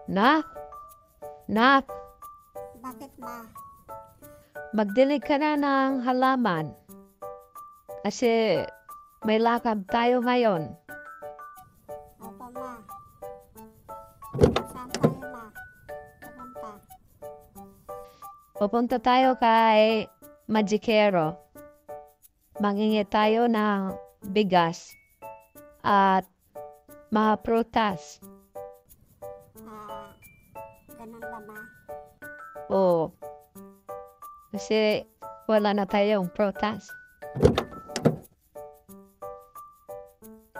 Nak? Nak? Bakit ma? Magdilig ka na ng halaman. Kasi may lakad tayo ngayon. Opo ma. Saan tayo ma? Pupunta. Pupunta tayo kay Magikero. Mangingi tayo ng bigas at mga prutas. Ganun ba ma? O, kasi wala na tayong prutas.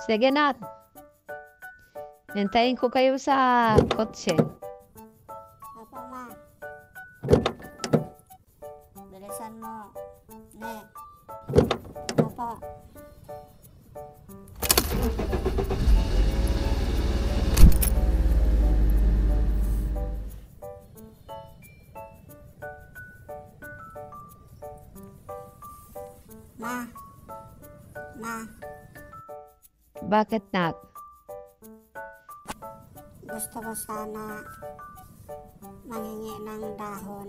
Sige na. Hintayin ko kayo sa kotse. Opo ma. Bilisan mo. Ne. Opo. Ma. Ma. Bakit nak? Gusto ko sana mangingi ng dahon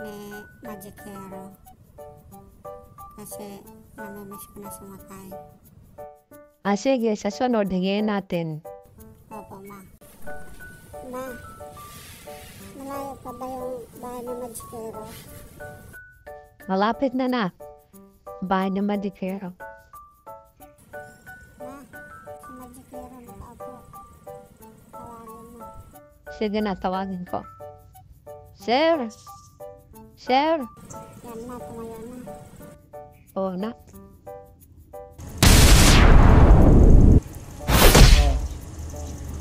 ni Magikero. Kasi namimiss ko na sumakay. Sige, sa sunod, hingin natin. Opo, ma. Ma, malayo pa ba yung bahay ng Magikero? Malapit na. Bahay ng Magikero. Ma, si Magikero nakaupo. Tawagin mo. Sige na, tawagin ko. Sir! Sir! Yan na, tumayo na. Oo na.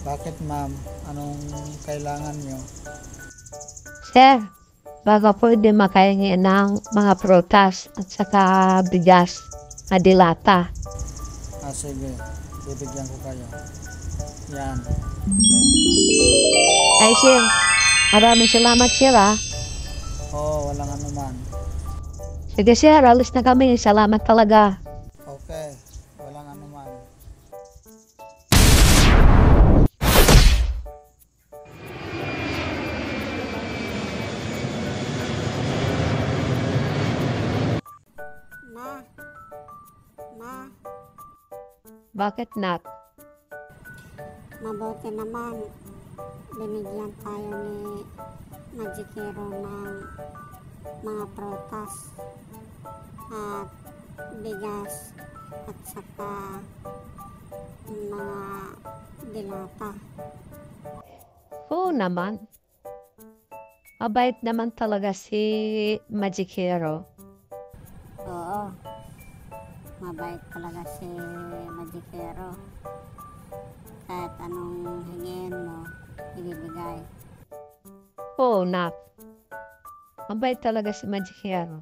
Bakit ma'am? Anong kailangan nyo? Sir, baka pwede makahingi ng mga prutas at saka bigas na dilata. Sige, bibigyan ko kayo. Yan. Ay, sir, maraming salamat, sir, ah. Walang anuman. Sige, sir, alis na kami. Salamat talaga. Okay, walang anuman. Ma. Ma, Bakit, nak? mabuti naman. Binigyan tayo ni Magikero ng mga prutas at bigas at saka mga dilata. Oo naman. Mabait naman talaga si Magikero. Oo, mabait talaga si Magikero. Kahit anong hingin mo, ibibigay. Oo, nak. Mabait talaga si Magikero.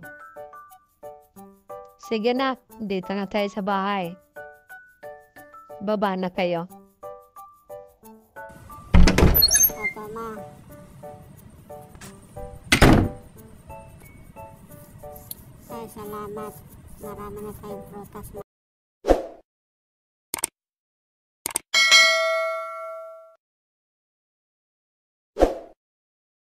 Sige, nak. Dito na tayo sa bahay. Baba na kayo. Opo, ma. Ay, salamat. Marami na tayong prutas.